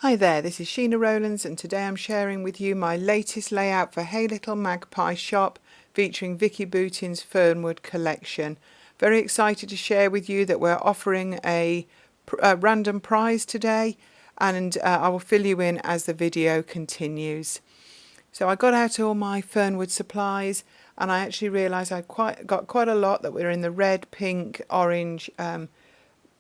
Hi there, this is Sheena Rowlands and today I'm sharing with you my latest layout for Hey Little Magpie shop featuring Vicki Boutin's Fernwood collection. Very excited to share with you that we're offering a random prize today, and I will fill you in as the video continues. So I got out all my Fernwood supplies and I actually realised I'd got quite a lot that were in the red, pink, orange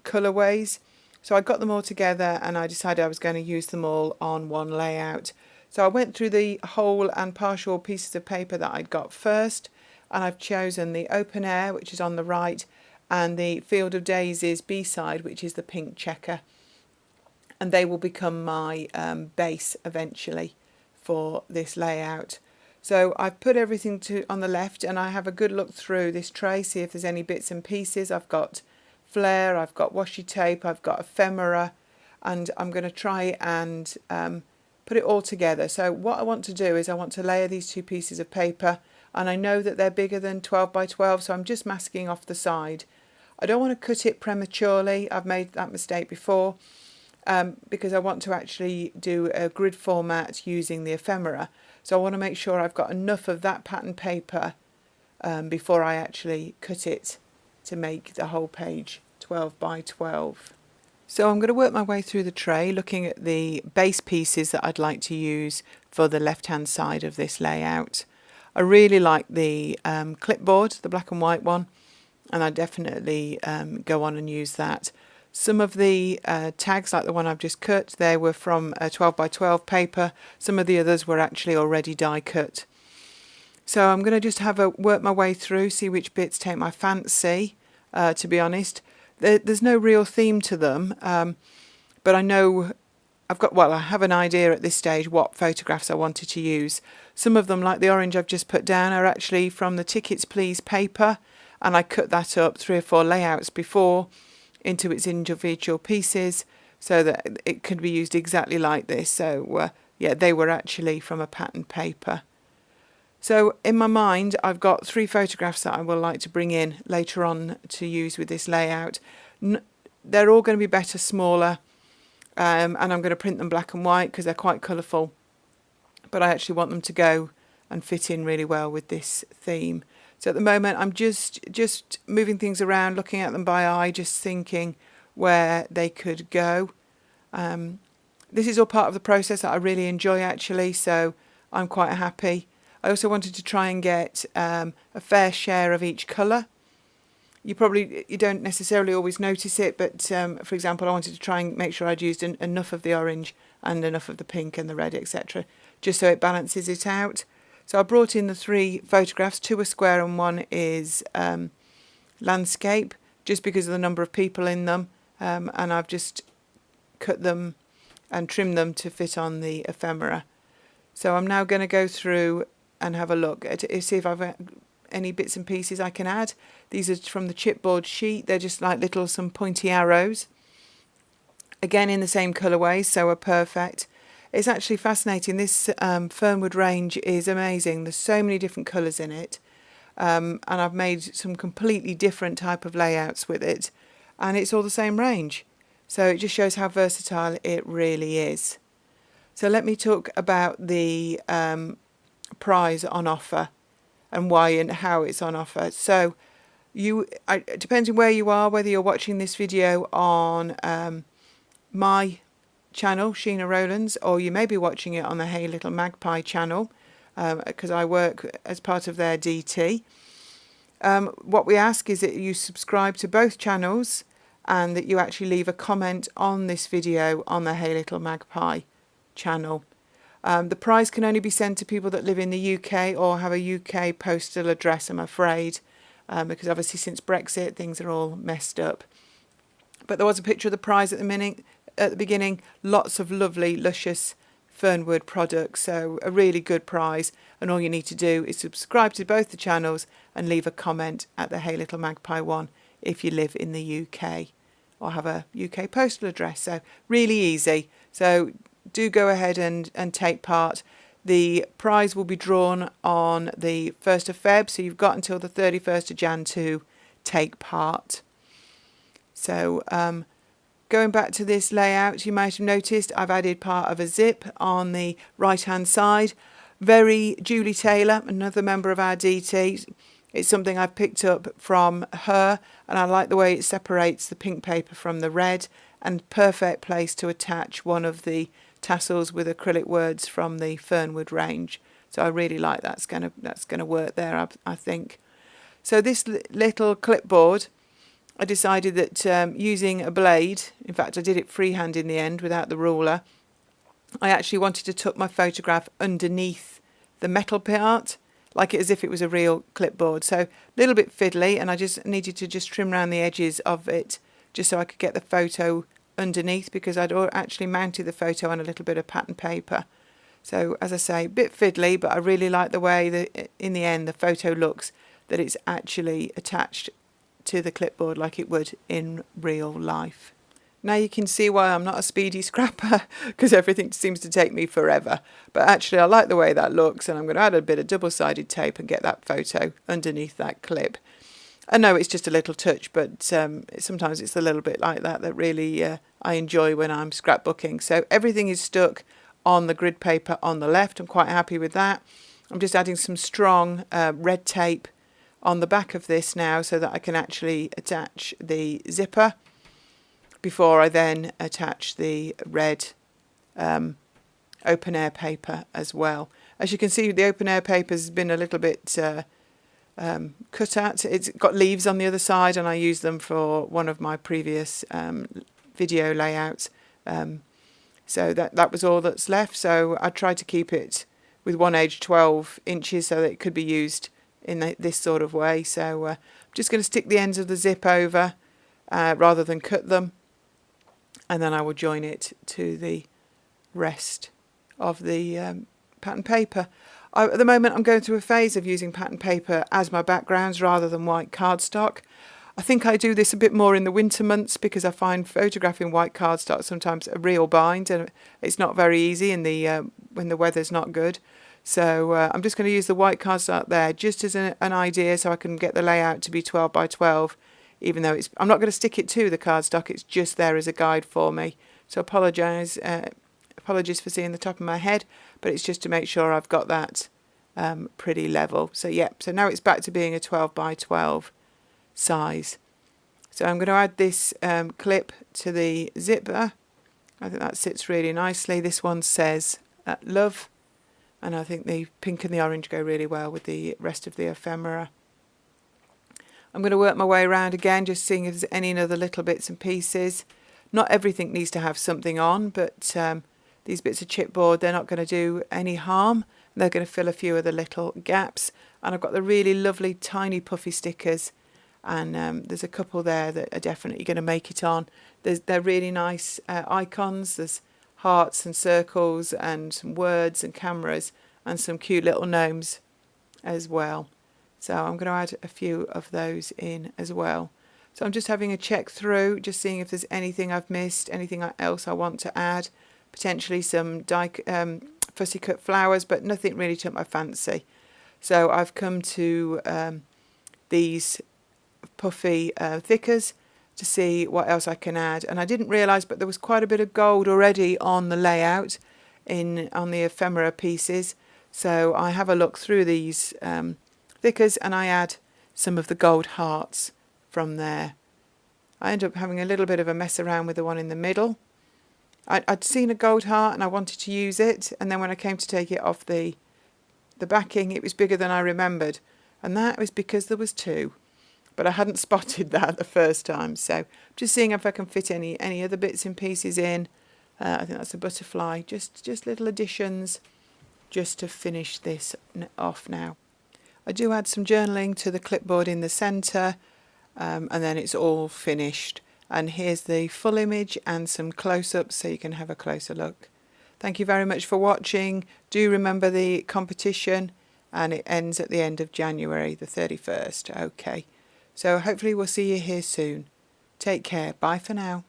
colourways. So I got them all together and I decided I was going to use them all on one layout. So I went through the whole and partial pieces of paper that I'd got first, and I've chosen the open air, which is on the right, and the Field of Daisies B-side, which is the pink checker. And they will become my base eventually for this layout. So I've put everything on the left and I have a good look through this tray, see if there's any bits and pieces. I've got flare, I've got washi tape, I've got ephemera, and I'm going to try and put it all together. So what I want to do is I want to layer these two pieces of paper, and I know that they're bigger than 12 by 12, so I'm just masking off the side. I don't want to cut it prematurely. I've made that mistake before because I want to actually do a grid format using the ephemera. So I want to make sure I've got enough of that pattern paper before I actually cut it to make the whole page 12 by 12. So I'm going to work my way through the tray looking at the base pieces that I'd like to use for the left hand side of this layout. I really like the clipboard, the black and white one, and I definitely go on and use that. Some of the tags, like the one I've just cut, they were from 12 by 12 paper. Some of the others were actually already die cut. So I'm going to just work my way through, see which bits take my fancy. To be honest, there's no real theme to them, but I know I have an idea at this stage what photographs I wanted to use. Some of them, like the orange I've just put down, are actually from the Tickets Please paper, and I cut that up 3 or 4 layouts before into its individual pieces so that it could be used exactly like this. So yeah, they were actually from a pattern paper. So in my mind I've got 3 photographs that I will like to bring in later on to use with this layout. They're all going to be better smaller, and I'm going to print them black and white because they're quite colourful, but I actually want them to go and fit in really well with this theme. So at the moment I'm just moving things around, looking at them by eye, just thinking where they could go. This is all part of the process that I really enjoy actually, so I'm quite happy. I also wanted to try and get a fair share of each colour. You don't necessarily always notice it, but for example I wanted to try and make sure I'd used enough of the orange and enough of the pink and the red, etc., just so it balances it out. So I brought in the 3 photographs. 2 are square and 1 is landscape, just because of the number of people in them, and I've just cut them and trimmed them to fit on the ephemera. So I'm now going to go through and have a look at see if I've any bits and pieces I can add. These are from the chipboard sheet. They're just like some pointy arrows, again in the same colourways, so are perfect. It's actually fascinating. This Fernwood range is amazing. There's so many different colours in it, and I've made some completely different type of layouts with it, and it's all the same range. So it just shows how versatile it really is. So let me talk about the prize on offer and why and how it's on offer. So it depends on where you are, whether you're watching this video on my channel, Sheena Rowlands, or you may be watching it on the Hey Little Magpie channel, because I work as part of their DT. What we ask is that you subscribe to both channels and that you actually leave a comment on this video on the Hey Little Magpie channel. The prize can only be sent to people that live in the UK or have a UK postal address, I'm afraid, because obviously since Brexit things are all messed up. But there was a picture of the prize at the beginning, lots of lovely, luscious Fernwood products, so a really good prize, and all you need to do is subscribe to both the channels and leave a comment at the Hey Little Magpie one if you live in the UK or have a UK postal address. So really easy. So do go ahead and take part. The prize will be drawn on the 1st of Feb, so you've got until the 31st of Jan to take part. So Going back to this layout, you might have noticed I've added part of a zip on the right hand side. Very Julie Taylor, another member of our DT. It's something I've picked up from her, and I like the way it separates the pink paper from the red, and perfect place to attach one of the tassels with acrylic words from the Fernwood range. So I really like that's gonna work there, I think. So this little clipboard, I decided that using a blade, in fact I did it freehand in the end without the ruler, I actually wanted to tuck my photograph underneath the metal part, like it as if it was a real clipboard. So a little bit fiddly, and I just needed to just trim around the edges of it just so I could get the photo underneath, because I'd actually mounted the photo on a little bit of pattern paper. So as I say, a bit fiddly, but I really like the way that in the end the photo looks, that it's actually attached to the clipboard like it would in real life. Now you can see why I'm not a speedy scrapper, because everything seems to take me forever. But actually I like the way that looks, and I'm going to add a bit of double-sided tape and get that photo underneath that clip. I know it's just a little touch, but sometimes it's a little bit like that really I enjoy when I'm scrapbooking. So everything is stuck on the grid paper on the left. I'm quite happy with that. I'm just adding some strong red tape on the back of this now so that I can actually attach the zipper before I then attach the red open air paper as well. As you can see, the open air paper has been a little bit cut at. It's got leaves on the other side, and I used them for one of my previous video layouts. So that was all that's left. So I tried to keep it with one edge 12 inches so that it could be used in this sort of way. So I'm just going to stick the ends of the zip over rather than cut them, and then I will join it to the rest of the pattern paper. At the moment I'm going through a phase of using pattern paper as my backgrounds rather than white cardstock. I think I do this a bit more in the winter months, because I find photographing white cardstock sometimes a real bind, and it's not very easy in the when the weather's not good. So I'm just going to use the white cardstock there just as an idea, so I can get the layout to be 12 by 12, even though I'm not going to stick it to the cardstock, it's just there as a guide for me. So apologies for seeing the top of my head, but it's just to make sure I've got that pretty level. So so now it's back to being a 12 by 12 size. So I'm going to add this clip to the zipper. I think that sits really nicely. This one says love, and I think the pink and the orange go really well with the rest of the ephemera. I'm going to work my way around again, just seeing if there's any other little bits and pieces. Not everything needs to have something on, but these bits of chipboard, they're not going to do any harm. They're going to fill a few of the little gaps. And I've got the really lovely tiny puffy stickers, and there's a couple there that are definitely going to make it on. They're really nice icons. There's hearts and circles and some words and cameras and some cute little gnomes as well. So I'm going to add a few of those in as well. So I'm just having a check through, just seeing if there's anything I've missed, anything else I want to add. Potentially some fussy cut flowers, but nothing really took my fancy. So I've come to these puffy thickers to see what else I can add. And I didn't realise, but there was quite a bit of gold already on the layout on the ephemera pieces. So I have a look through these thickers and I add some of the gold hearts from there. I end up having a little bit of a mess around with the one in the middle. I'd seen a gold heart and I wanted to use it, and then when I came to take it off the backing, it was bigger than I remembered, and that was because there was two, but I hadn't spotted that the first time. So just seeing if I can fit any other bits and pieces in. I think that's a butterfly, just little additions just to finish this off now. I do add some journaling to the clipboard in the centre, and then it's all finished. And here's the full image and some close-ups so you can have a closer look. Thank you very much for watching. Do remember the competition, and it ends at the end of January the 31st. Okay, so hopefully we'll see you here soon. Take care. Bye for now.